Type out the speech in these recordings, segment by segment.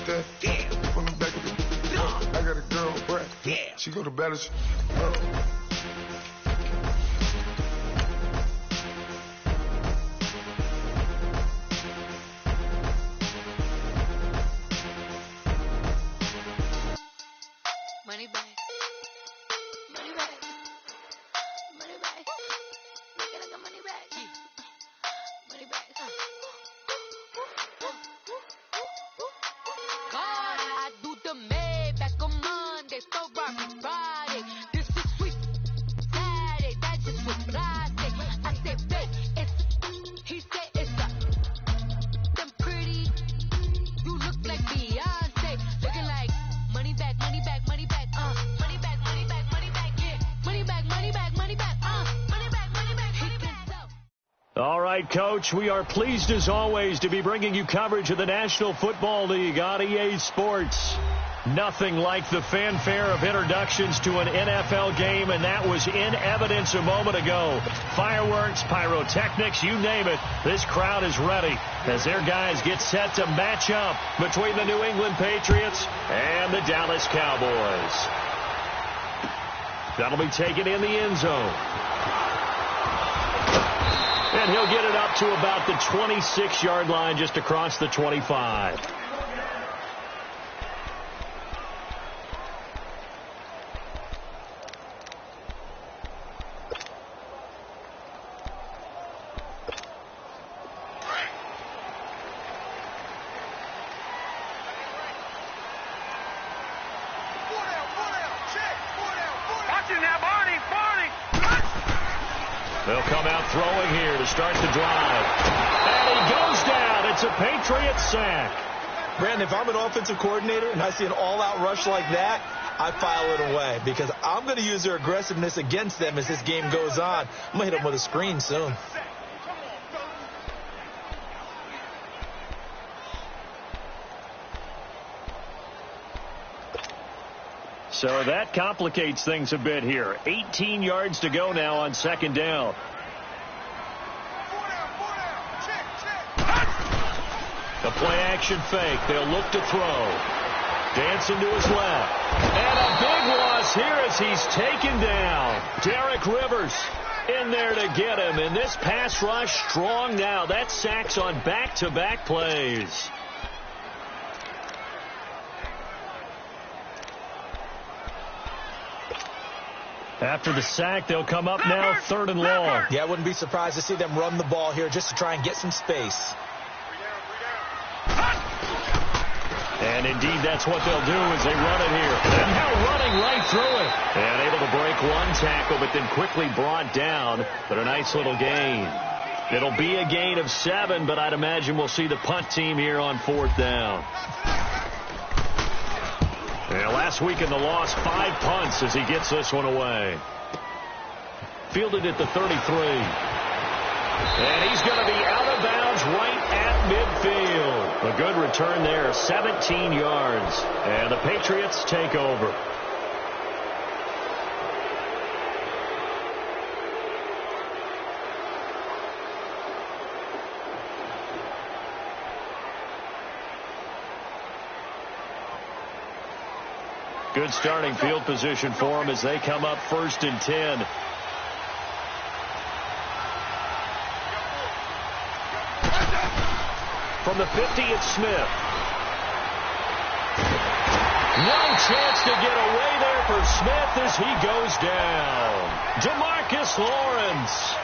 that. From the back of the I got a girl, Brett. She go to battle. Money back. Money back. Money back. Look at the money back. Money back. God, I do the Maybach on Monday, Ferrari Friday. This is sweet Saturday. That just was Friday. I said, babe, it's. He said it's a. Them pretty. You look like Beyonce. Looking like money back, money back, money back. Money back, money back, money back, yeah. Money back, money back, money back. Money back, money back, money back. All right, Coach, we are pleased as always to be bringing you coverage of the National Football League on EA Sports. Nothing like the fanfare of introductions to an NFL game, and that was in evidence a moment ago. Fireworks, pyrotechnics, you name it. This crowd is ready as their guys get set to match up between the New England Patriots and the Dallas Cowboys. That'll be taken in the end zone. And he'll get it up to about the 26-yard line, just across the 25. They'll come out throwing here to start the drive. And he goes down. It's a Patriots sack. Brandon, if I'm an offensive coordinator and I see an all-out rush like that, I file it away because I'm going to use their aggressiveness against them as this game goes on. I'm going to hit them with a screen soon. So that complicates things a bit here. 18 yards to go now on second down. The play-action fake. They'll look to throw. Dancing to his left. And a big loss here as he's taken down. Derek Rivers in there to get him. And this pass rush strong now. That's sacks on back-to-back plays. After the sack, they'll come up now third and long. Yeah, I wouldn't be surprised to see them run the ball here just to try and get some space. And indeed, that's what they'll do as they run it here. And now running right through it. And able to break one tackle, but then quickly brought down. But a nice little gain. It'll be a gain of 7, but I'd imagine we'll see the punt team here on fourth down. And last week in the loss, 5 punts as he gets this one away. Fielded at the 33. And he's going to be out of bounds right at midfield. A good return there, 17 yards. And the Patriots take over. Good starting field position for them as they come up 1st and 10. From the 50, it's Smith. No chance to get away there for Smith as he goes down. DeMarcus Lawrence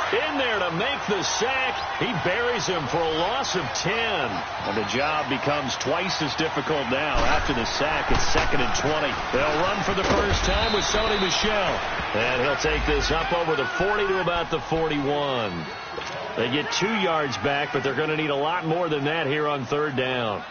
in there to make the sack. He buries him for a loss of 10. And the job becomes twice as difficult now after the sack. It's 2nd and 20. They'll run for the first time with Sony Michel. And he'll take this up over the 40 to about the 41. They get 2 yards back, but they're going to need a lot more than that here on third down.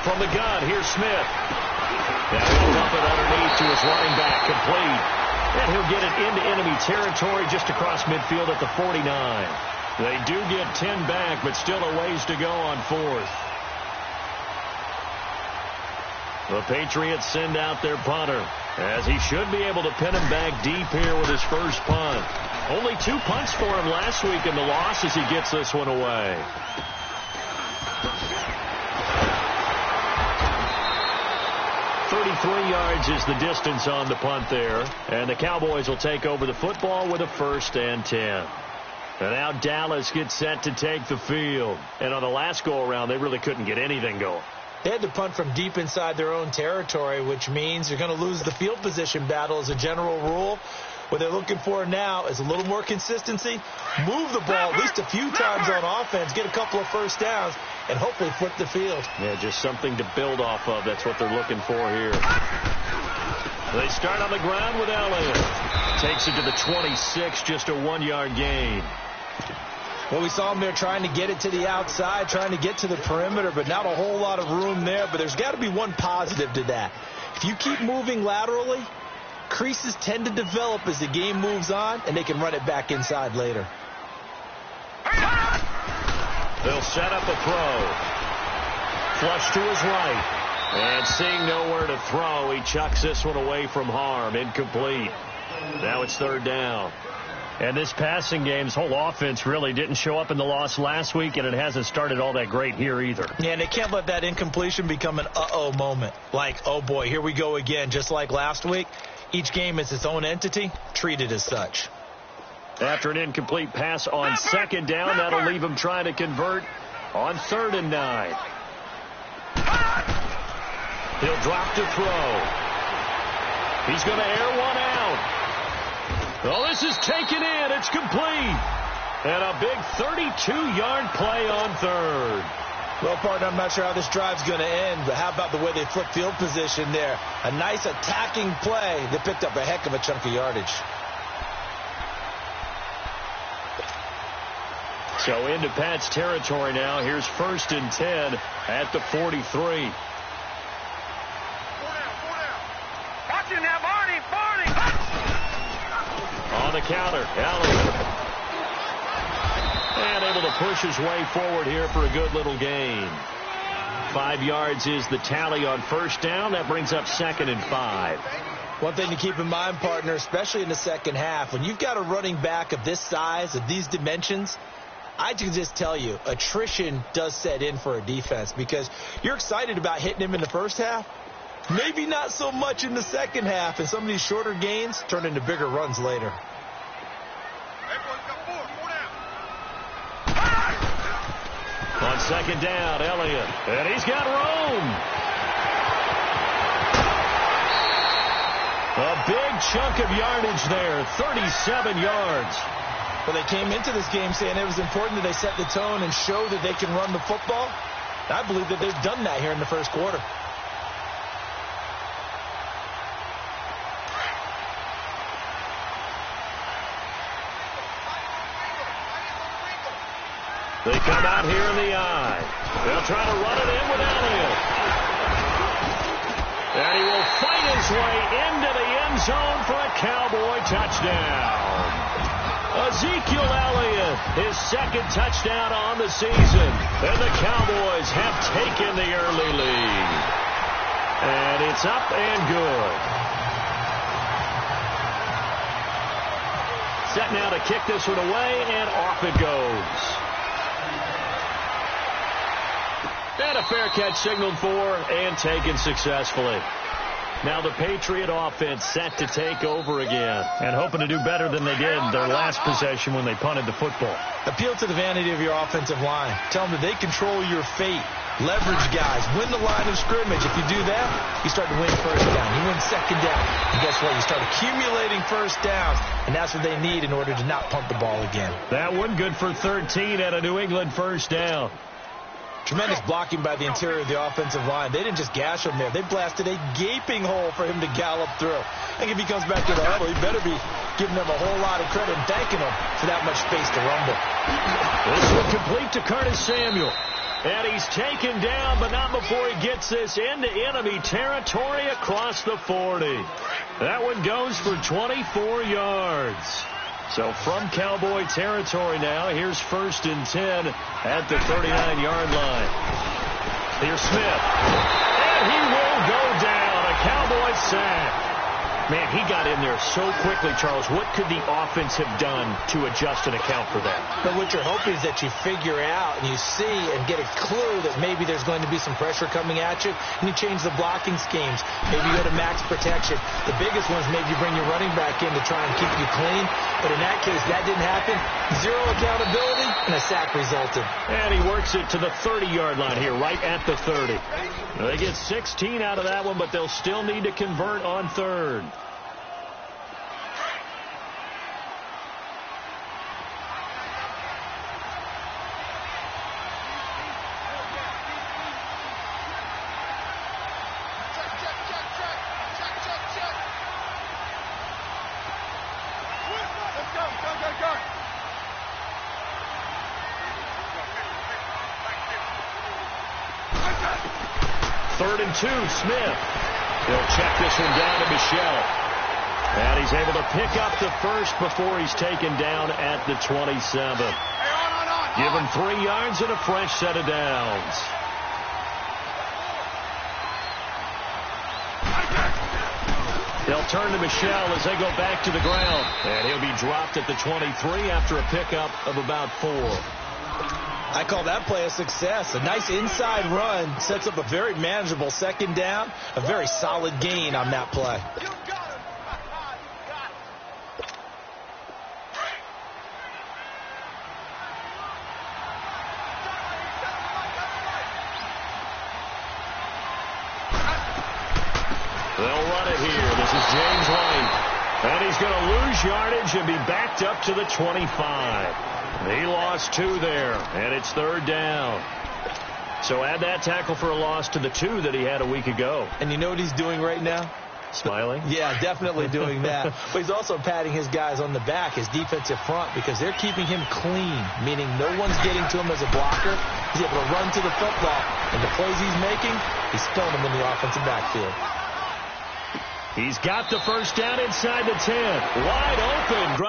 From the gun, here's Smith. Now he'll dump it underneath to his running back, complete. And he'll get it into enemy territory just across midfield at the 49. They do get 10 back, but still a ways to go on fourth. The Patriots send out their punter, as he should be able to pin him back deep here with his first punt. Only 2 punts for him last week in the loss as he gets this one away. .33 yards is the distance on the punt there, and the Cowboys will take over the football with a 1st and 10. And now Dallas gets set to take the field. And on the last go-around, they really couldn't get anything going. They had to punt from deep inside their own territory, which means you're going to lose the field position battle as a general rule. What they're looking for now is a little more consistency, move the ball at least a few times on offense, get a couple of first downs, and hopefully flip the field. Yeah, just something to build off of. That's what they're looking for here. They start on the ground with Elliott. Takes it to the 26, just a 1-yard gain. Well, we saw him there trying to get it to the outside, trying to get to the perimeter, but not a whole lot of room there. But there's got to be one positive to that. If you keep moving laterally, creases tend to develop as the game moves on, and they can run it back inside later. They'll set up a throw. Flush to his right. And seeing nowhere to throw, he chucks this one away from harm. Incomplete. Now it's 3rd down. And this passing game's whole offense really didn't show up in the loss last week, and it hasn't started all that great here either. Yeah, and they can't let that incompletion become an uh-oh moment. Like, oh boy, here we go again, just like last week. Each game is its own entity, treated as such. After an incomplete pass on 2nd down, that'll leave him trying to convert on 3rd and 9. He'll drop to throw. He's going to air one out. Well, this is taken in. It's complete. And a big 32-yard play on 3rd. Well, partner, I'm not sure how this drive's going to end, but how about the way they flip field position there? A nice attacking play that picked up a heck of a chunk of yardage. So into Pat's territory now. Here's 1st and 10 at the 43. On the counter, Elliott. And able to push his way forward here for a good little gain. 5 yards is the tally on 1st down. That brings up 2nd and 5. One thing to keep in mind, partner, especially in the second half, when you've got a running back of this size, of these dimensions, I can just tell you, attrition does set in for a defense because you're excited about hitting him in the first half. Maybe not so much in the second half, and some of these shorter gains turn into bigger runs later. On 2nd down, Elliott, and he's got room. A big chunk of yardage there, 37 yards. Well, they came into this game saying it was important that they set the tone and show that they can run the football. I believe that they've done that here in the first quarter. They come out here in the eye. They'll try to run it in with Elliott. And he will fight his way into the end zone for a Cowboy touchdown. Ezekiel Elliott, his 2nd touchdown on the season. And the Cowboys have taken the early lead. And it's up and good. Set now to kick this one away, and off it goes. And a fair catch signaled for and taken successfully. Now the Patriot offense set to take over again and hoping to do better than they did their last possession when they punted the football. Appeal to the vanity of your offensive line. Tell them that they control your fate. Leverage guys. Win the line of scrimmage. If you do that, you start to win 1st down. You win 2nd down. And guess what? You start accumulating 1st downs. And that's what they need in order to not punt the ball again. That one good for 13 at a New England 1st down. Tremendous blocking by the interior of the offensive line. They didn't just gash him there. They blasted a gaping hole for him to gallop through. I think if he comes back to the huddle, he better be giving them a whole lot of credit and thanking them for that much space to rumble. This will complete to Curtis Samuel. And he's taken down, but not before he gets this into enemy territory across the 40. That one goes for 24 yards. So from Cowboy territory now, here's 1st and 10 at the 39-yard line. Here's Smith. And And he will go down. A Cowboys sack. Man, he got in there so quickly, Charles. What could the offense have done to adjust and account for that? But what you're hoping is that you figure out and you see and get a clue that maybe there's going to be some pressure coming at you, and you change the blocking schemes. Maybe you go to max protection. The biggest one is maybe you bring your running back in to try and keep you clean. But in that case, that didn't happen. Zero accountability, and a sack resulted. And he works it to the 30-yard line here, right at the 30. They get 16 out of that one, but they'll still need to convert on third. Third and 2, Smith. He'll check this one down to Msfl. And he's able to pick up the first before he's taken down at the 27. Give him 3 yards and a fresh set of downs. They'll turn to Msfl as they go back to the ground. And he'll be dropped at the 23 after a pickup of about 4. I call that play a success. A nice inside run sets up a very manageable second down. A very solid gain on that play. They'll run it here. This is James White. And he's going to lose yardage and be backed up to the 25. He lost 2 there, and it's third down. So add that tackle for a loss to the 2 that he had a week ago. And you know what he's doing right now? Smiling? Yeah, definitely doing that. But he's also patting his guys on the back, his defensive front, because they're keeping him clean, meaning no one's getting to him as a blocker. He's able to run to the football, and the plays he's making, he's filling them in the offensive backfield. He's got the first down inside the 10. Wide open.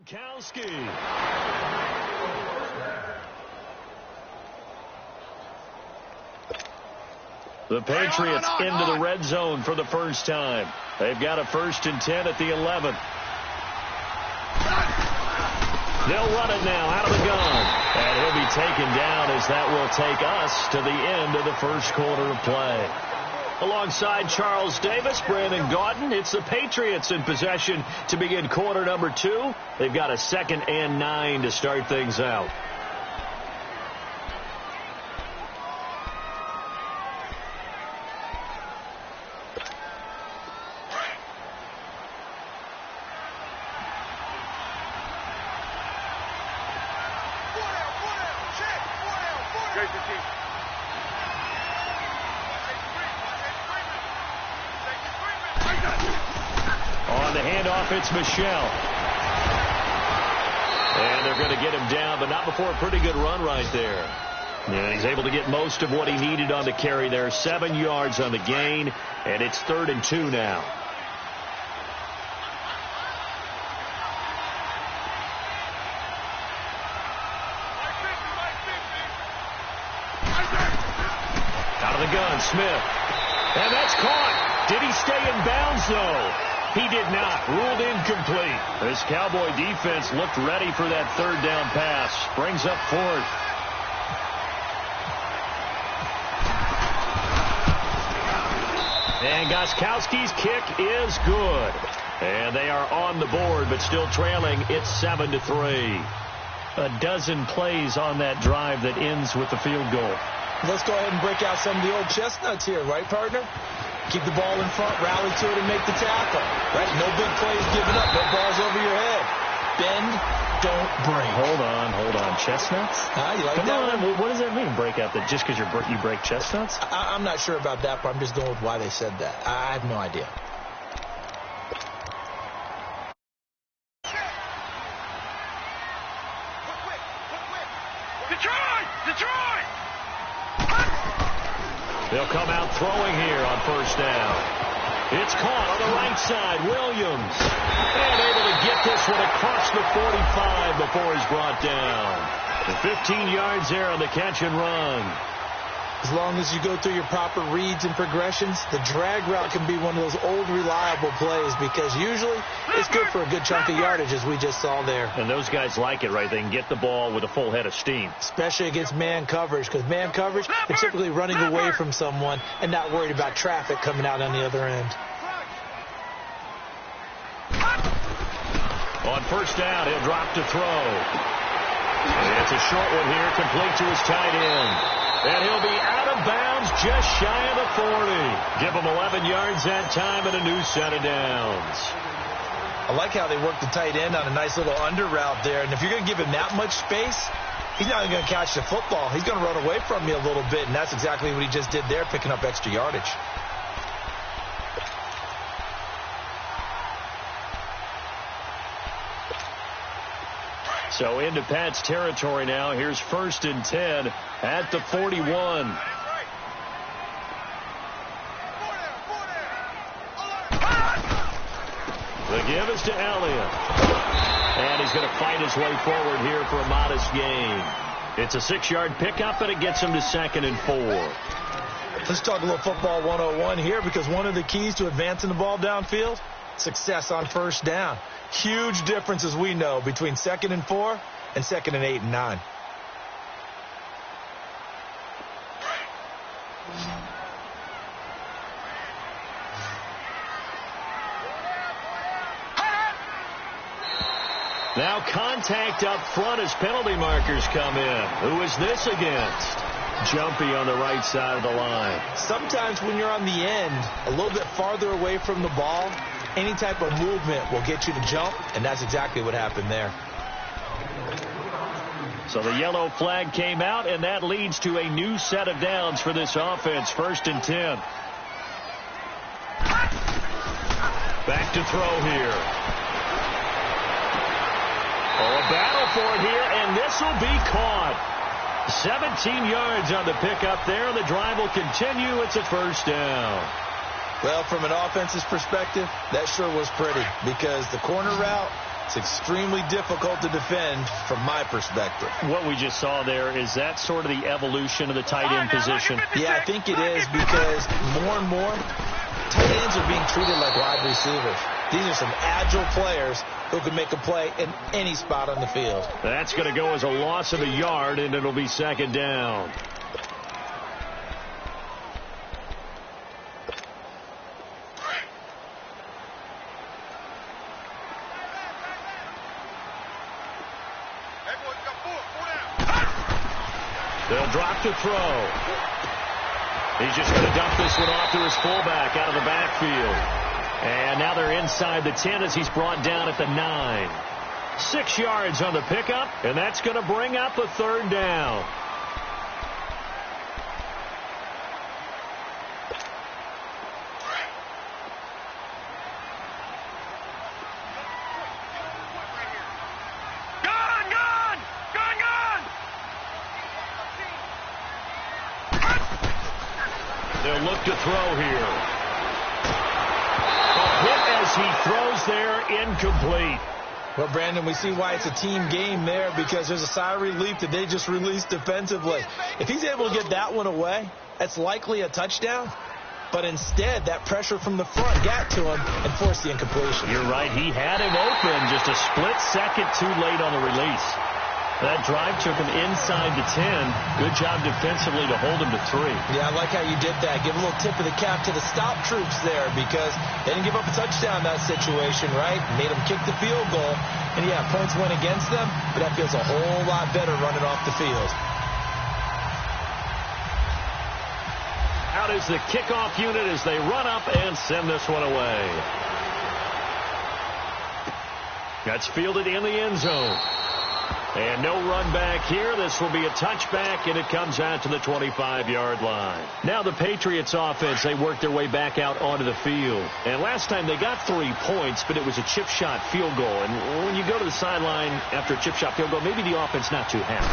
Gronkowski. The Patriots into the red zone for the first time. They've got a 1st and 10 at the 11. They'll run it now out of the gun. And he'll be taken down as that will take us to the end of the first quarter of play. Alongside Charles Davis, Brandon Gaudin, it's the Patriots in possession to begin quarter number 2. They've got a 2nd and 9 to start things out. On the handoff, it's Msfl. And they're going to get him down, but not before a pretty good run right there. And he's able to get most of what he needed on the carry there. 7 yards on the gain, and it's 3rd and 2 now. Out of the gun, Smith. And that's caught. Did he stay in bounds, though? He did not. Ruled incomplete. This Cowboy defense looked ready for that 3rd down pass. Brings up 4th. And Gostkowski's kick is good. And they are on the board, but still trailing. It's 7-3. A dozen plays on that drive that ends with the field goal. Let's go ahead and break out some of the old chestnuts here, right, partner? Keep the ball in front, rally to it, and make the tackle. Right? No big plays given up. No balls over your head. Bend, don't break. Hold on. Chestnuts? You like Come that on. one? What does that mean, break out that just because you break chestnuts? I'm not sure about that, but I'm just going with why they said that. I have no idea. Detroit! They'll come out throwing here on 1st down. It's caught on the right side. Williams. And able to get this one across the 45 before he's brought down. The 15 yards there on the catch and run. As long as you go through your proper reads and progressions, the drag route can be one of those old reliable plays because usually it's good for a good chunk of yardage, as we just saw there. And those guys like it, right? They can get the ball with a full head of steam. Especially against man coverage, because man coverage, they're typically running away from someone and not worried about traffic coming out on the other end. On 1st down, he'll drop to throw. It's a short one here, complete to his tight end. And he'll be out of bounds just shy of the 40. Give him 11 yards that time and a new set of downs. I like how they work the tight end on a nice little under route there. And if you're going to give him that much space, he's not going to catch the football. He's going to run away from you a little bit, and that's exactly what he just did there, picking up extra yardage. So into Pat's territory now. Here's 1st and 10 at the 41. The give is to Elliott. And he's going to fight his way forward here for a modest gain. It's a 6-yard pickup, and it gets him to 2nd and 4. Let's talk a little football 101 here, because one of the keys to advancing the ball downfield, success on 1st down. Huge difference, as we know, between 2nd and 4 and 2nd and 8 and 9. Now contact up front as penalty markers come in. Who is this against? Jumpy on the right side of the line. Sometimes when you're on the end, a little bit farther away from the ball, any type of movement will get you to jump, and that's exactly what happened there. So the yellow flag came out, and that leads to a new set of downs for this offense. 1st and 10. Back to throw here. Oh, a battle for it here, and this will be caught. 17 yards on the pickup there, and the drive will continue. It's a 1st down. Well, from an offense's perspective, that sure was pretty, because the corner route It's extremely difficult to defend from my perspective. What we just saw there, is that sort of the evolution of the tight end position? Yeah, I think it is, because more and more tight ends are being treated like wide receivers. These are some agile players who can make a play in any spot on the field. That's going to go as a loss of a yard, and it'll be second down. They'll drop to throw. He's just going to dump this one off to his fullback out of the backfield. And now they're inside the 10 as he's brought down at the 9. 6 yards on the pickup, and that's going to bring up a third down. They'll look to throw here. A hit as he throws there, incomplete. Well, Brandon, we see why it's a team game there, because there's a sigh of relief that they just released defensively. If he's able to get that one away, that's likely a touchdown. But instead, that pressure from the front got to him and forced the incompletion. You're right. He had him open, just a split second too late on the release. That drive took him inside the 10. Good job defensively to hold him to 3. Yeah, I like how you did that. Give a little tip of the cap to the stop troops there, because they didn't give up a touchdown in that situation, right? Made them kick the field goal. And, yeah, points went against them, but that feels a whole lot better running off the field. Out is the kickoff unit as they run up and send this one away. That's fielded in the end zone. And no run back here. This will be a touchback, and it comes out to the 25-yard line. Now the Patriots offense, they work their way back out onto the field. And last time they got 3 points, but it was a chip shot field goal. And when you go to the sideline after a chip shot field goal, maybe the offense not too happy.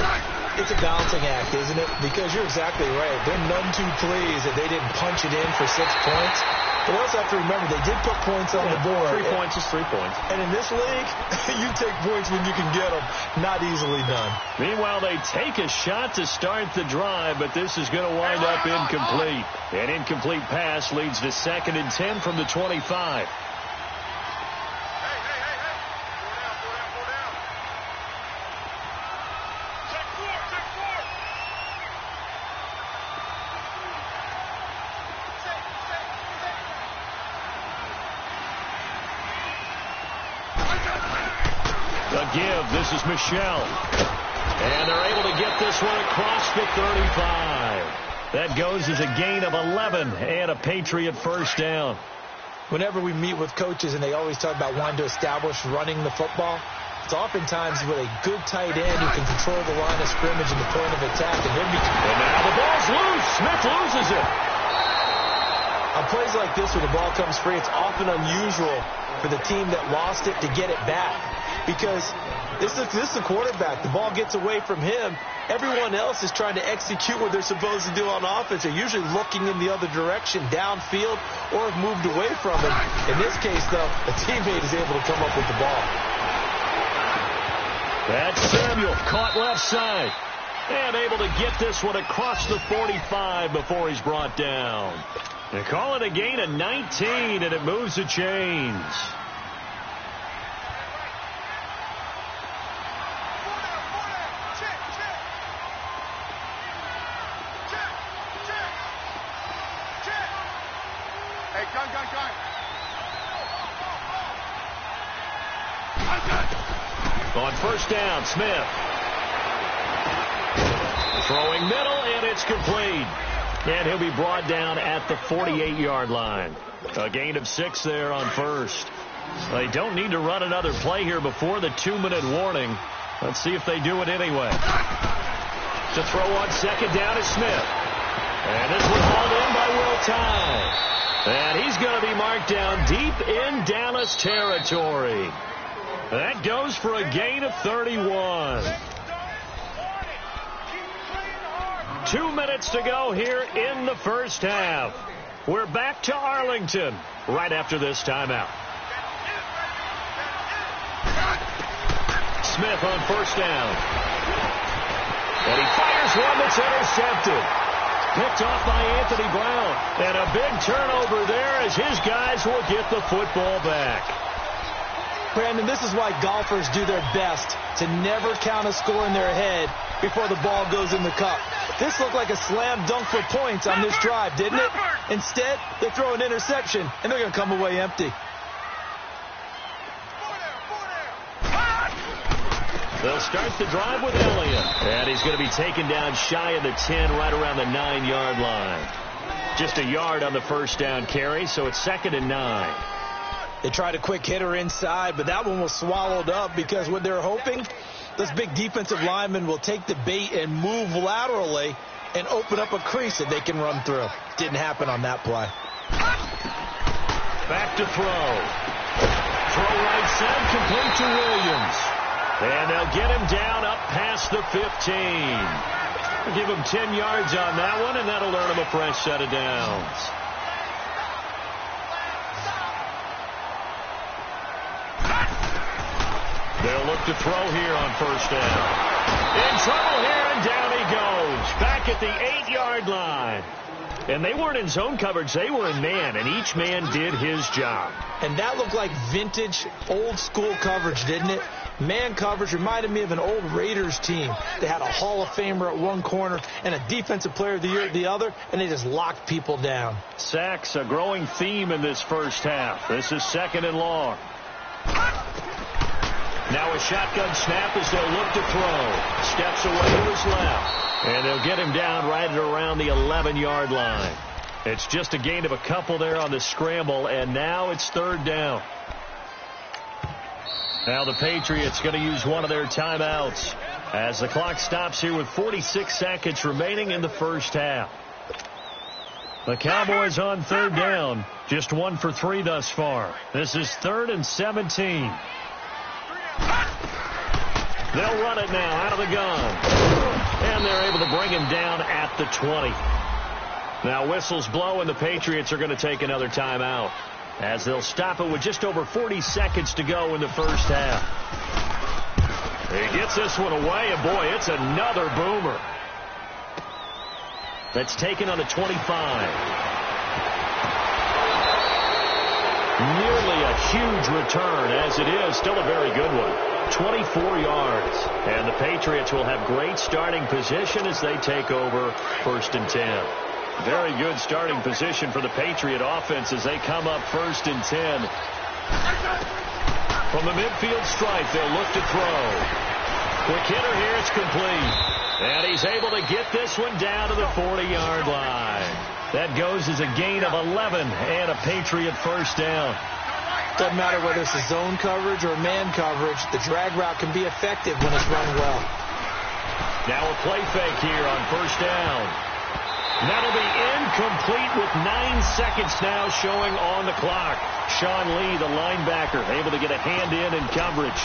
It's a balancing act, isn't it? Because you're exactly right. They're none too pleased that they didn't punch it in for 6 points. But also have to remember, they did put points on the board. 3 points is 3 points. And in this league, you take points when you can get them. Not easily done. Meanwhile, they take a shot to start the drive, but this is going to wind up incomplete. An incomplete pass leads to 2nd and 10 from the 25. Give. This is Msfl. And they're able to get this one across the 35. That goes as a gain of 11 and a Patriot first down. Whenever we meet with coaches and they always talk about wanting to establish running the football, it's oftentimes with a good tight end who can control the line of scrimmage and the point of attack. And now the ball's loose. Smith loses it. On plays like this where the ball comes free, it's often unusual for the team that lost it to get it back. Because this is the quarterback. The ball gets away from him. Everyone else is trying to execute what they're supposed to do on offense. They're usually looking in the other direction, downfield, or have moved away from it. In this case, though, a teammate is able to come up with the ball. That's Samuel, caught left side. And able to get this one across the 45 before he's brought down. They call it a gain of 19, and it moves the chains. On first down, Smith. Throwing middle, and it's complete. And he'll be brought down at the 48-yard line. A gain of 6 there on first. They don't need to run another play here before the 2-minute warning. Let's see if they do it anyway. To throw on second down is Smith. And this one hauled in by Will Tye. And he's going to be marked down deep in Dallas territory. That goes for a gain of 31. 2 minutes to go here in the first half. We're back to Arlington right after this timeout. Smith on first down. And he fires one that's intercepted. Picked off by Anthony Brown. And a big turnover there as his guys will get the football back. Brandon, this is why golfers do their best to never count a score in their head before the ball goes in the cup. This looked like a slam dunk for points on this drive, didn't it? Instead, they throw an interception, and they're going to come away empty. They'll start the drive with Elliott. And he's going to be taken down shy of the 10, right around the 9-yard line. Just a yard on the first down carry, so it's 2nd and 9. They tried a quick hitter inside, but that one was swallowed up because what they're hoping, those big defensive linemen will take the bait and move laterally and open up a crease that they can run through. Didn't happen on that play. Back to throw. Throw right side, complete to Williams. And they'll get him down up past the 15. They'll give him 10 yards on that one, and that'll earn him a fresh set of downs. They'll look to throw here on first down. In trouble here, and down he goes. Back at the 8-yard line. And they weren't in zone coverage. They were in man, and each man did his job. And that looked like vintage, old-school coverage, didn't it? Man coverage reminded me of an old Raiders team. They had a Hall of Famer at one corner and a Defensive Player of the Year at the other, and they just locked people down. Sacks, a growing theme in this first half. This is 2nd and long. Now a shotgun snap as they'll look to throw. Steps away to his left. And they'll get him down right at around the 11-yard line. It's just a gain of a couple there on the scramble, and now it's 3rd down. Now the Patriots going to use one of their timeouts as the clock stops here with 46 seconds remaining in the first half. The Cowboys on 3rd down. Just 1 for 3 thus far. This is 3rd and 17. They'll run it now out of the gun. And they're able to bring him down at the 20. Now whistles blow, and the Patriots are going to take another timeout as they'll stop it with just over 40 seconds to go in the first half. He gets this one away, and boy, it's another boomer. That's taken on the 25. Nearly a huge return, as it is still a very good one. 24 yards. And the Patriots will have great starting position as they take over 1st and 10. Very good starting position for the Patriot offense as they come up 1st and 10. From the midfield stripe, they'll look to throw. Quick hitter here, it's complete. And he's able to get this one down to the 40-yard line. That goes as a gain of 11 and a Patriot first down. Doesn't matter whether it's a zone coverage or man coverage, the drag route can be effective when it's run well. Now a play fake here on first down. That'll be incomplete with 9 seconds now showing on the clock. Sean Lee, the linebacker, able to get a hand in coverage.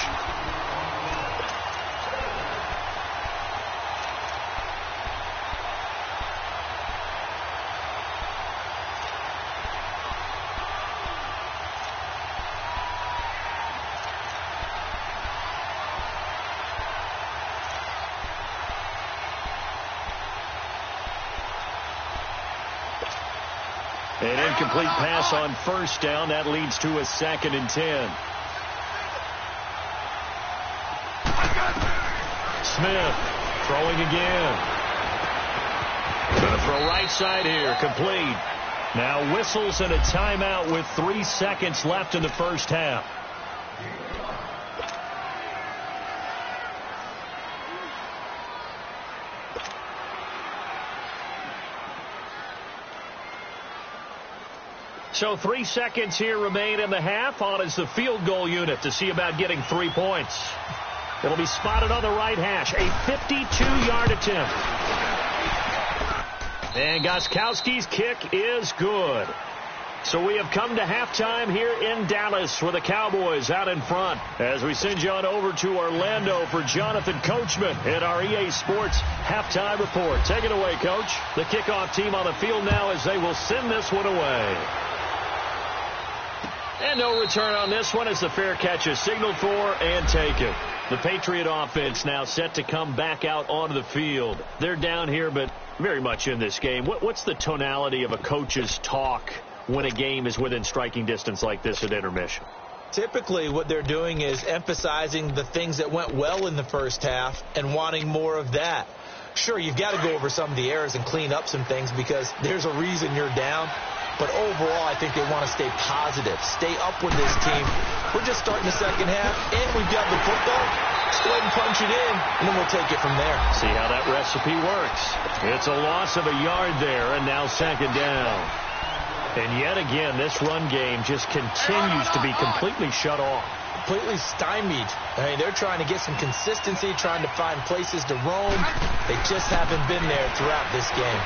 An incomplete pass on first down. That leads to a 2nd and 10. Smith throwing again. Going to throw right side here. Complete. Now whistles and a timeout with 3 seconds left in the first half. So 3 seconds here remain in the half. On is the field goal unit to see about getting 3 points. It'll be spotted on the right hash. A 52-yard attempt. And Gostkowski's kick is good. So we have come to halftime here in Dallas with the Cowboys out in front. As we send you on over to Orlando for Jonathan Coachman in our EA Sports halftime report. Take it away, Coach. The kickoff team on the field now as they will send this one away. And no return on this one as the fair catch is signaled for and taken. The Patriot offense now set to come back out onto the field. They're down here, but very much in this game. What's the tonality of a coach's talk when a game is within striking distance like this at intermission? Typically, what they're doing is emphasizing the things that went well in the first half and wanting more of that. Sure, you've got to go over some of the errors and clean up some things because there's a reason you're down. But overall, I think they want to stay positive, stay up with this team. We're just starting the second half, and we've got the football. Let's go ahead and punch it in, and then we'll take it from there. See how that recipe works. It's a loss of a yard there, and now second down. And yet again, this run game just continues to be completely shut off. Completely stymied. I mean, they're trying to get some consistency, trying to find places to roam. They just haven't been there throughout this game.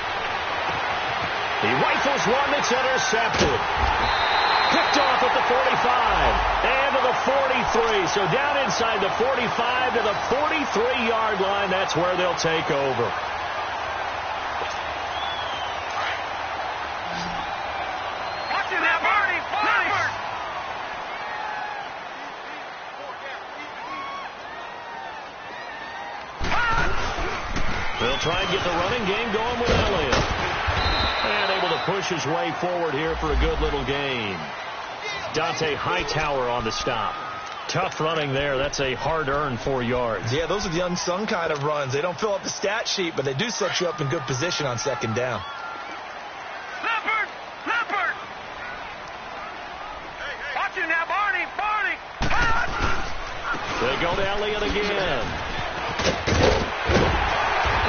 He rifles one that's intercepted. Picked off at the 45 and to the 43. So down inside the 45 to the 43-yard line. That's where they'll take over. They'll try and get the running game going with Elliott. And able to push his way forward here for a good little gain. Dante Hightower on the stop. Tough running there. That's a hard-earned 4 yards. Yeah, those are the unsung kind of runs. They don't fill up the stat sheet, but they do set you up in good position on second down. Leopard! Watch you now, Barney! They go to Elliott again.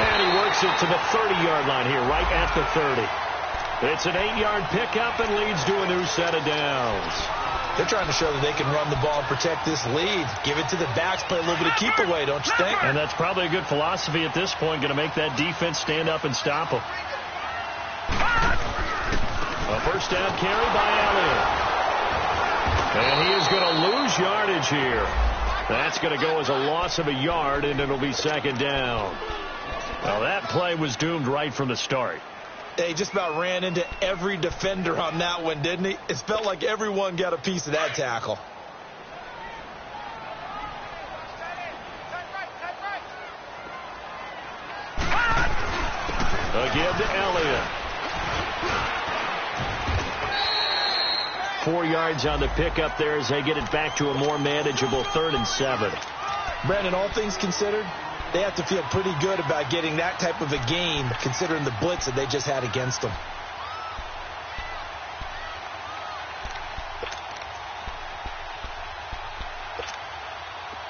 And he works it to the 30-yard line here, right at the 30. It's an 8-yard pickup and leads to a new set of downs. They're trying to show that they can run the ball and protect this lead. Give it to the backs, play a little bit of keep away, don't you think? And that's probably a good philosophy at this point, going to make that defense stand up and stop them. A first down carry by Elliott. And he is going to lose yardage here. That's going to go as a loss of a yard, and it'll be second down. Well, that play was doomed right from the start. He just about ran into every defender on that one, didn't he? It felt like everyone got a piece of that tackle. Again to Elliott. 4 yards on the pickup there as they get it back to a more manageable 3rd and 7. Brandon, all things considered, they have to feel pretty good about getting that type of a game considering the blitz that they just had against them.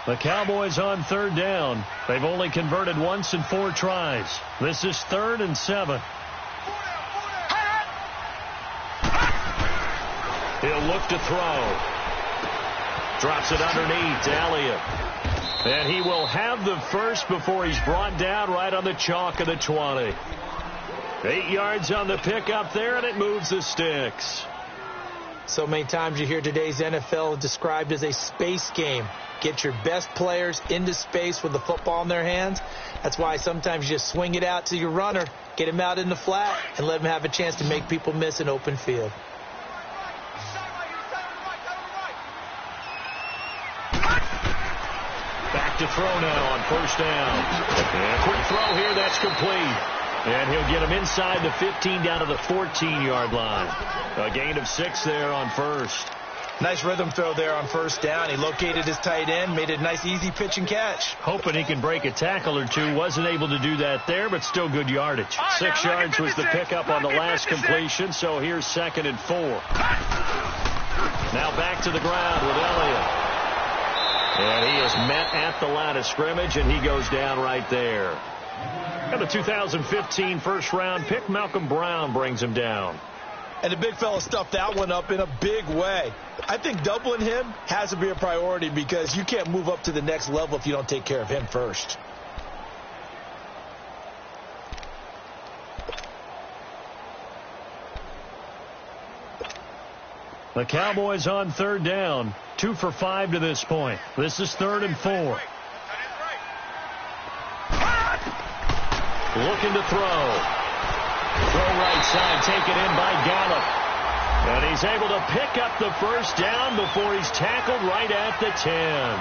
The Cowboys on 3rd down. They've only converted once in 4 tries. This is 3rd and 7. He'll look to throw. Drops it underneath to Elliott. And he will have the first before he's brought down right on the chalk of the 20. 8 yards on the pickup there, and it moves the sticks. So many times you hear today's NFL described as a space game. Get your best players into space with the football in their hands. That's why sometimes you just swing it out to your runner, get him out in the flat, and let him have a chance to make people miss an open field. Back to throw now on first down. And quick throw here, that's complete. And he'll get him inside the 15 down to the 14-yard line. A gain of 6 there on first. Nice rhythm throw there on first down. He located his tight end, made it a nice easy pitch and catch. Hoping he can break a tackle or two. Wasn't able to do that there, but still good yardage. 6 yards was the pickup on the last completion, so here's 2nd and 4. Now back to the ground with Elliott. And he is met at the line of scrimmage, and he goes down right there. And the 2015 first-round pick, Malcolm Brown, brings him down. And the big fella stuffed that one up in a big way. I think doubling him has to be a priority because you can't move up to the next level if you don't take care of him first. The Cowboys on 3rd down. 2 for 5 to this point. This is 3rd and 4. Looking to throw. Throw right side, taken in by Gallup. And he's able to pick up the first down before he's tackled right at the 10.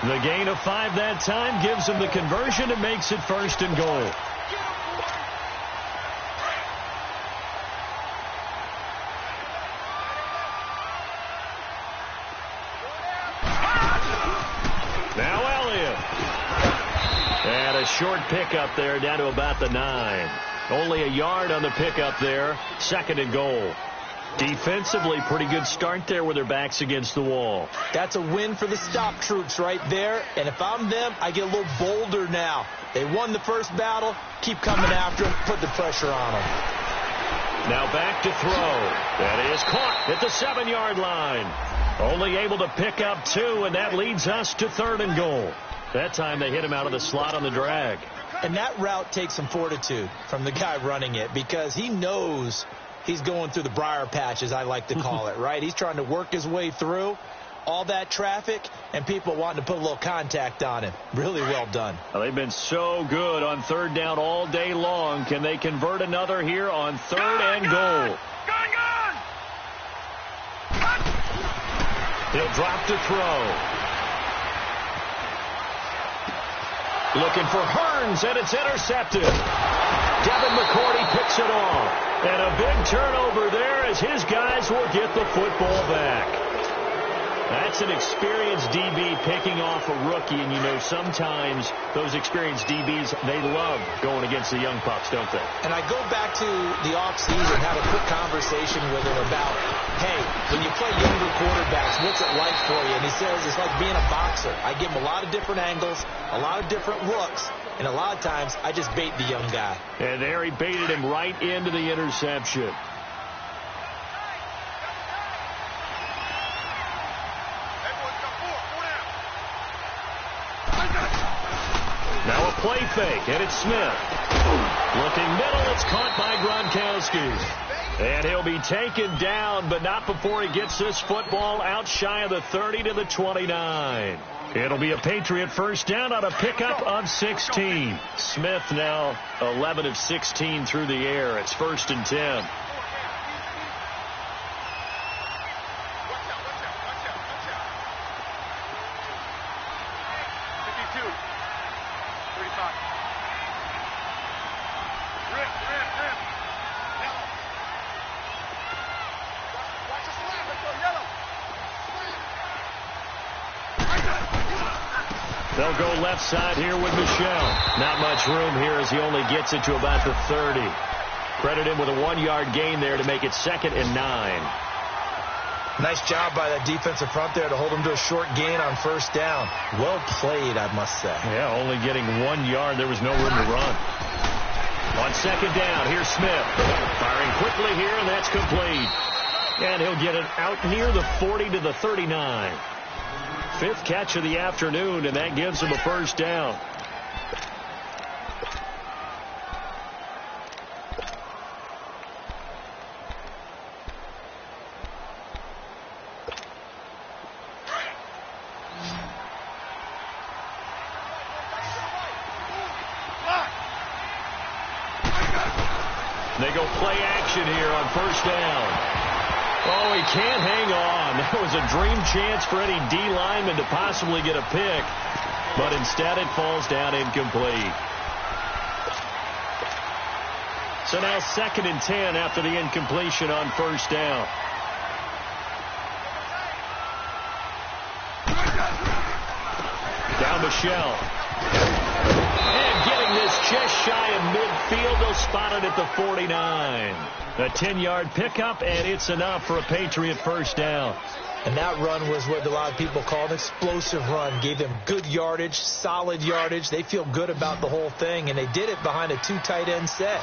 The gain of 5 that time gives him the conversion and makes it 1st and goal. Now Elliott. And a short pickup there down to about the 9. Only a yard on the pickup there. 2nd and goal. Defensively, pretty good start there with their backs against the wall. That's a win for the stop troops right there. And if I'm them, I get a little bolder now. They won the first battle. Keep coming after them. Put the pressure on them. Now back to throw. That is caught at the 7-yard line. Only able to pick up 2, and that leads us to 3rd and goal. That time they hit him out of the slot on the drag. And that route takes some fortitude from the guy running it because he knows he's going through the briar patch, as I like to call it, right? He's trying to work his way through all that traffic and people wanting to put a little contact on him. Really well done. Well, they've been so good on 3rd down all day long. Can they convert another here on 3rd and goal? He'll drop to throw. Looking for Hearns, and it's intercepted. Devin McCourty picks it off. And a big turnover there as his guys will get the football back. That's an experienced DB picking off a rookie, and you know sometimes those experienced DBs, they love going against the young pups, don't they? And I go back to the offseason, had a quick conversation with him about, hey, when you play younger quarterbacks, what's it like for you? And he says it's like being a boxer. I give him a lot of different angles, a lot of different looks, and a lot of times I just bait the young guy. And there he baited him right into the interception. Now a play fake, and it's Smith. Looking middle, it's caught by Gronkowski. And he'll be taken down, but not before he gets this football out shy of the 30 to the 29. It'll be a Patriot 1st down on a pickup of 16. Smith now 11 of 16 through the air. It's 1st and 10. They'll go left side here with Msfl. Not much room here as he only gets it to about the 30. Credit him with a 1-yard gain there to make it 2nd and 9. Nice job by that defensive front there to hold him to a short gain on 1st down. Well played, I must say. Yeah, only getting 1 yard. There was no room to run. On 2nd down, here's Smith. Firing quickly here, and that's complete. And he'll get it out near the 40 to the 39. 5th catch of the afternoon, and that gives him a 1st down. They go play action here on 1st down. Oh, he can't hang on. That was a dream chance for any D lineman to possibly get a pick, but instead it falls down incomplete. So now 2nd and 10 after the incompletion on 1st down. Down Msfl. And getting this just shy of midfield, they'll spot it at the 49. A 10-yard pickup, and it's enough for a Patriot 1st down. And that run was what a lot of people call an explosive run. Gave them good yardage, solid yardage. They feel good about the whole thing, and they did it behind a 2 tight end set.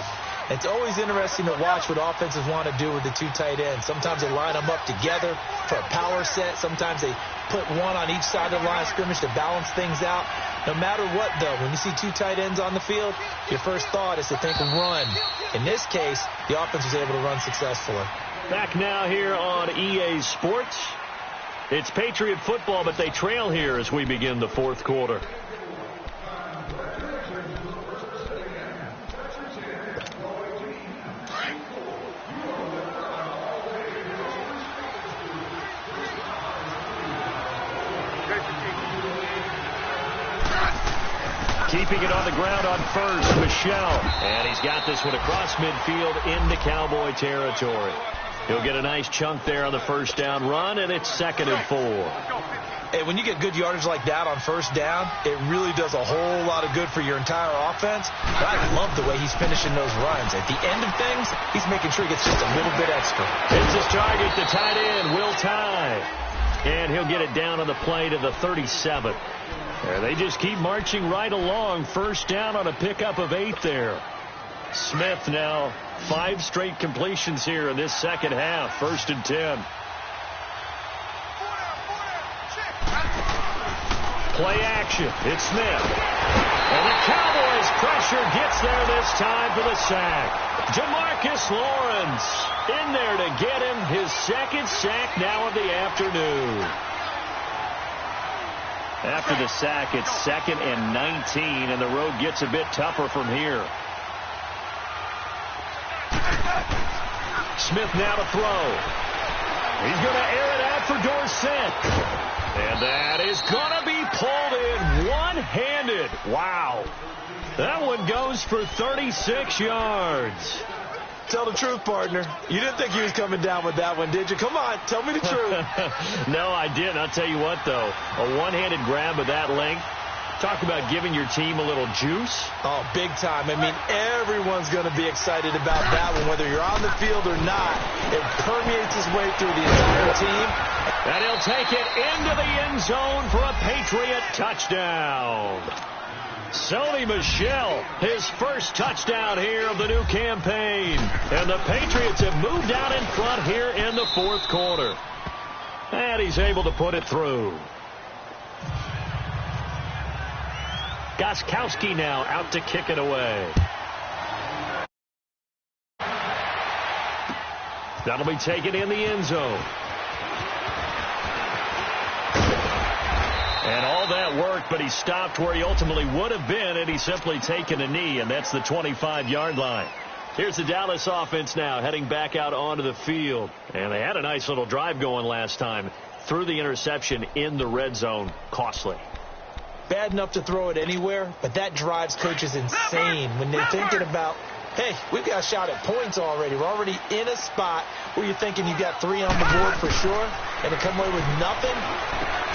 It's always interesting to watch what offenses want to do with the 2 tight ends. Sometimes they line them up together for a power set. Sometimes they put one on each side of the line of scrimmage to balance things out. No matter what, though, when you see 2 tight ends on the field, your first thought is to think run. In this case, the offense was able to run successfully. Back now here on EA Sports. It's Patriot football, but they trail here as we begin the 4th quarter. Keeping it on the ground on first, Msfl. And he's got this one across midfield into Cowboy territory. He'll get a nice chunk there on the first down run, and it's 2nd and 4. Hey, when you get good yardage like that on first down, it really does a whole lot of good for your entire offense. But I love the way he's finishing those runs. At the end of things, he's making sure he gets just a little bit extra. It's his target, the tight end, Will Tye. And he'll get it down on the play to the 37. And they just keep marching right along. First down on a pickup of 8 there. Smith now 5 straight completions here in this second half. 1st and 10. Play action. It's Smith. And the Cowboys pressure gets there this time for the sack. Demarcus Lawrence in there to get him his 2nd sack now of the afternoon. After the sack, it's 2nd and 19, and the road gets a bit tougher from here. Smith now to throw. He's going to air it out for Dorsett. And that is going to be pulled in one-handed. Wow. That one goes for 36 yards. Tell the truth, partner. You didn't think he was coming down with that one, did you? Come on, tell me the truth. No, I didn't. I'll tell you what, though. A one-handed grab of that length. Talk about giving your team a little juice. Oh, big time. I mean, everyone's going to be excited about that one, whether you're on the field or not. It permeates its way through the entire team. And he'll take it into the end zone for a Patriot touchdown. Sony Michel, his first touchdown here of the new campaign. And the Patriots have moved out in front here in the 4th quarter. And he's able to put it through. Gostkowski now out to kick it away. That'll be taken in the end zone. And all that work, but he stopped where he ultimately would have been, and he's simply taken a knee, and that's the 25-yard line. Here's the Dallas offense now heading back out onto the field. And they had a nice little drive going last time. Threw the interception in the red zone. Costly. Bad enough to throw it anywhere, but that drives coaches insane when they're thinking about, hey, we've got a shot at points already. We're already in a spot where you're thinking you've got 3 on the board for sure, and to come away with nothing,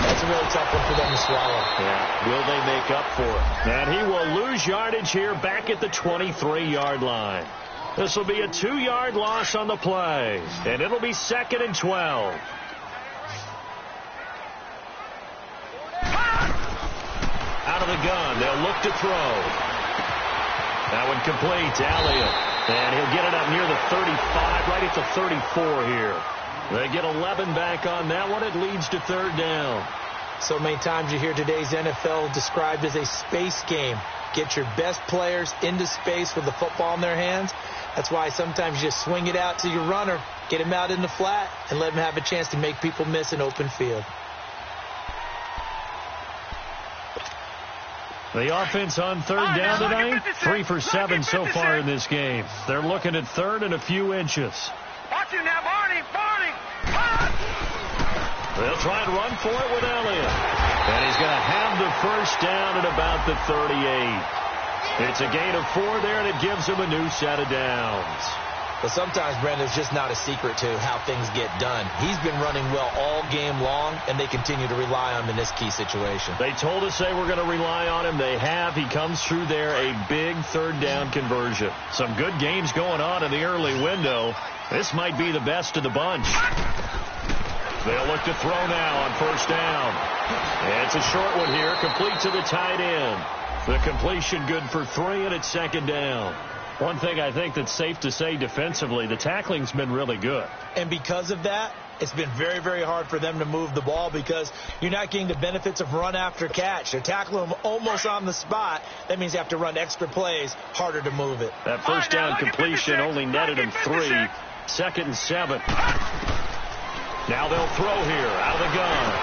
that's a really tough one for them to swallow. Yeah, will they make up for it? And he will lose yardage here back at the 23-yard line. This will be a 2-yard loss on the play, and it'll be 2nd and 12. Out of the gun, they'll look to throw. That one complete to Elliott. And he'll get it up near the 35, right at the 34 here. They get 11 back on that one. It leads to 3rd down. So many times you hear today's NFL described as a space game. Get your best players into space with the football in their hands. That's why sometimes you just swing it out to your runner, get him out in the flat, and let him have a chance to make people miss an open field. The offense on 3rd down tonight, 3 for 7 so far in this game. They're looking at 3rd and a few inches. Watch him now, Barney. They'll try and run for it with Elliott. And he's going to have the first down at about the 38. It's a gain of 4 there, and it gives him a new set of downs. But sometimes, Brandon, it's just not a secret to how things get done. He's been running well all game long, and they continue to rely on him in this key situation. They told us they were going to rely on him. They have. He comes through there, a big 3rd down conversion. Some good games going on in the early window. This might be the best of the bunch. They'll look to throw now on 1st down. And it's a short one here, complete to the tight end. The completion good for 3, and it's 2nd down. One thing I think that's safe to say defensively, the tackling's been really good. And because of that, it's been very, very hard for them to move the ball because you're not getting the benefits of run after catch. They're tackling them almost on the spot. That means you have to run extra plays, harder to move it. That 1st down completion only netted him 3. 2nd and 7. Now they'll throw here out of the gun.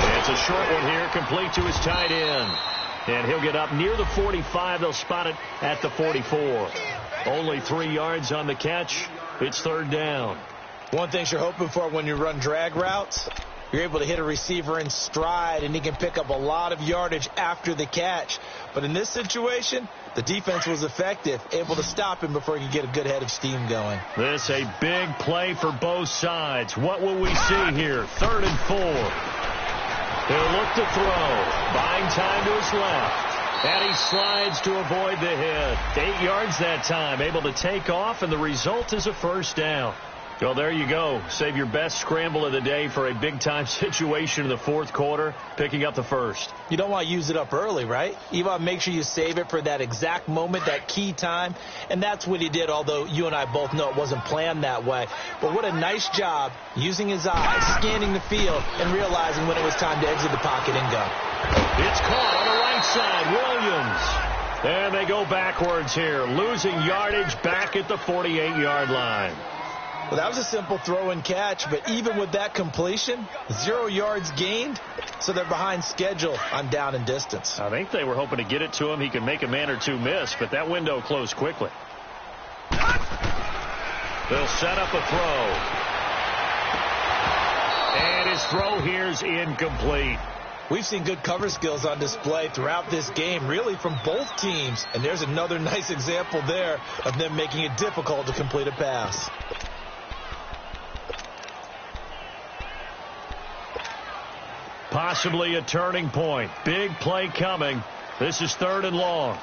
And it's a short one here, complete to his tight end. And he'll get up near the 45. They'll spot it at the 44. Only 3 yards on the catch. It's 3rd down. One thing you're hoping for when you run drag routes, You're able to hit a receiver in stride, and he can pick up a lot of yardage after the catch. But in this situation, the defense was effective, able to stop him before he could get a good head of steam going. This a big play for both sides. What will we see here? 3rd and 4. He'll look to throw. Buying time to his left. And he slides to avoid the hit. 8 yards that time. Able to take off, and the result is a first down. Well, there you go. Save your best scramble of the day for a big-time situation in the 4th quarter, picking up the first. You don't want to use it up early, right? You want to make sure you save it for that exact moment, that key time. And that's what he did, although you and I both know it wasn't planned that way. But what a nice job using his eyes, scanning the field, and realizing when it was time to exit the pocket and go. It's caught on the right side. Williams. And they go backwards here, losing yardage back at the 48-yard line. Well, that was a simple throw and catch, but even with that completion, 0 yards gained, so they're behind schedule on down and distance. I think they were hoping to get it to him. He could make a man or two miss, but that window closed quickly. They'll set up a throw. And his throw here's incomplete. We've seen good cover skills on display throughout this game, really from both teams. And there's another nice example there of them making it difficult to complete a pass. Possibly a turning point. Big play coming. This is 3rd and long.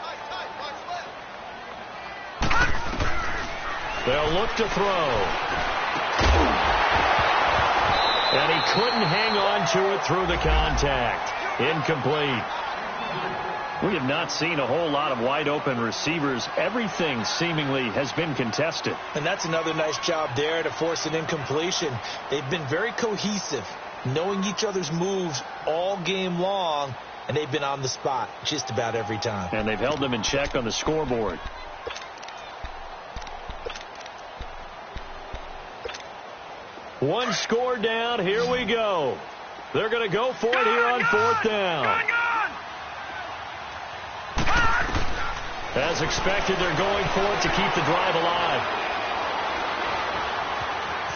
They'll look to throw. And he couldn't hang on to it through the contact. Incomplete. We have not seen a whole lot of wide open receivers. Everything seemingly has been contested. And that's another nice job there to force an incompletion. They've been very cohesive, knowing each other's moves all game long, and they've been on the spot just about every time. And they've held them in check on the scoreboard. One score down. Here we go. They're going to go for it here on 4th down. As expected, they're going for it to keep the drive alive.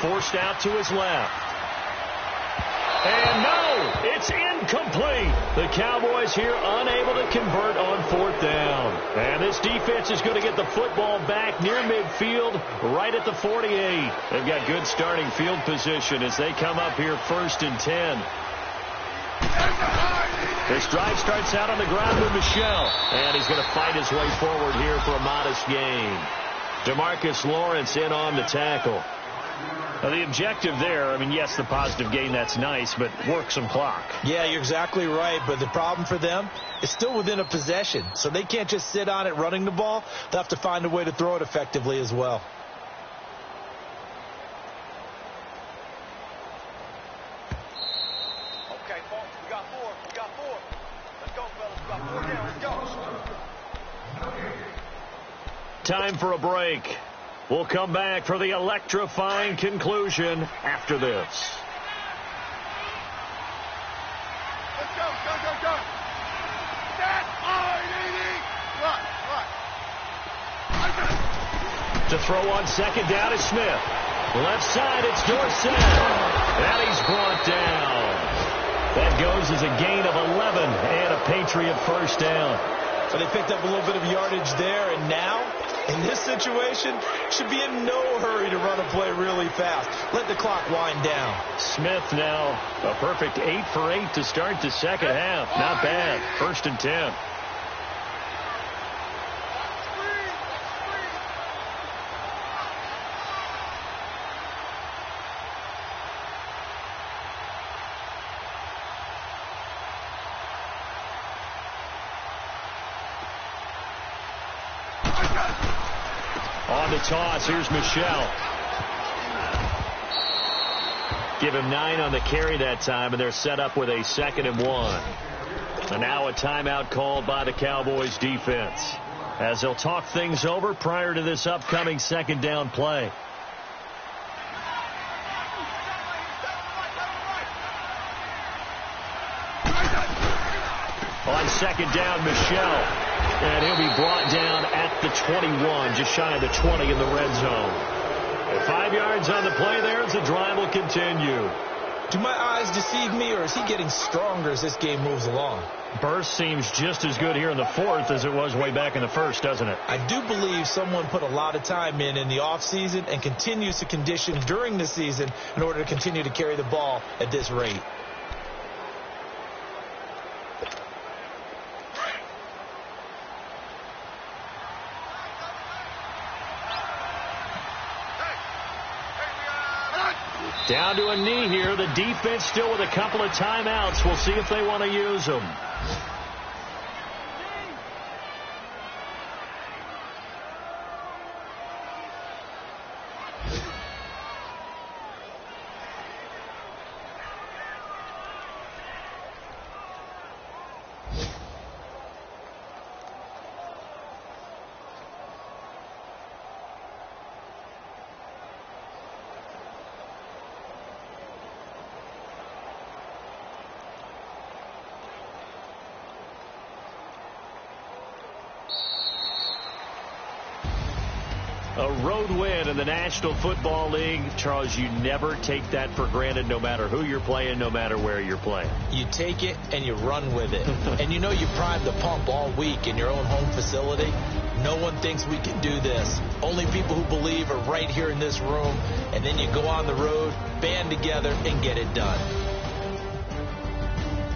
Forced out to his left. And no, it's incomplete. The Cowboys here unable to convert on 4th down. And this defense is going to get the football back near midfield, right at the 48. They've got good starting field position as they come up here 1st and 10. This drive starts out on the ground with Msfl. And he's going to fight his way forward here for a modest gain. Demarcus Lawrence in on the tackle. Now, the objective there, I mean, yes, the positive gain, that's nice, but work some clock. Yeah, you're exactly right, but the problem for them is still within a possession, so they can't just sit on it running the ball. They'll have to find a way to throw it effectively as well. Okay, folks, we got 4. We got 4. Let's go, fellas. We got 4 down. Let's go. Time for a break. We'll come back for the electrifying conclusion after this. Let's go, go, go, go. That's right. To throw on 2nd down is Smith. Left side, it's Dorsett. And he's brought down. That goes as a gain of 11 and a Patriot first down. So they picked up a little bit of yardage there, and now, in this situation, should be in no hurry to run a play really fast. Let the clock wind down. Smith now a perfect 8 for 8 to start the second half. Not bad. 1st and 10. On the toss, here's Msfl. Give him 9 on the carry that time, and they're set up with a 2nd and 1. And now a timeout called by the Cowboys defense, as they'll talk things over prior to this upcoming 2nd down play. On 2nd down, Msfl. And he'll be brought down at the 21, just shy of the 20 in the red zone. 5 yards on the play there as the drive will continue. Do my eyes deceive me, or is he getting stronger as this game moves along? Burst seems just as good here in the fourth as it was way back in the first, doesn't it? I do believe someone put a lot of time in the offseason and continues to condition during the season in order to continue to carry the ball at this rate. Down to a knee here. The defense still with a couple of timeouts. We'll see if they want to use them. A road win in the National Football League. Charles, you never take that for granted, no matter who you're playing, no matter where you're playing. You take it and you run with it. And you know you primed the pump all week in your own home facility. No one thinks we can do this. Only people who believe are right here in this room. And then you go on the road, band together, and get it done.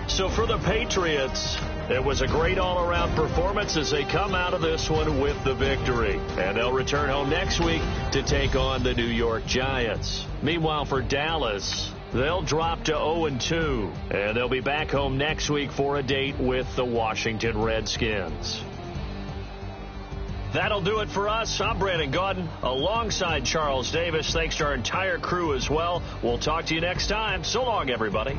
So for the Patriots, it was a great all-around performance as they come out of this one with the victory. And they'll return home next week to take on the New York Giants. Meanwhile, for Dallas, they'll drop to 0-2. And they'll be back home next week for a date with the Washington Redskins. That'll do it for us. I'm Brandon Gaudin alongside Charles Davis. Thanks to our entire crew as well. We'll talk to you next time. So long, everybody.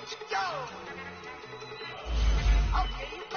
Yo! Okay, you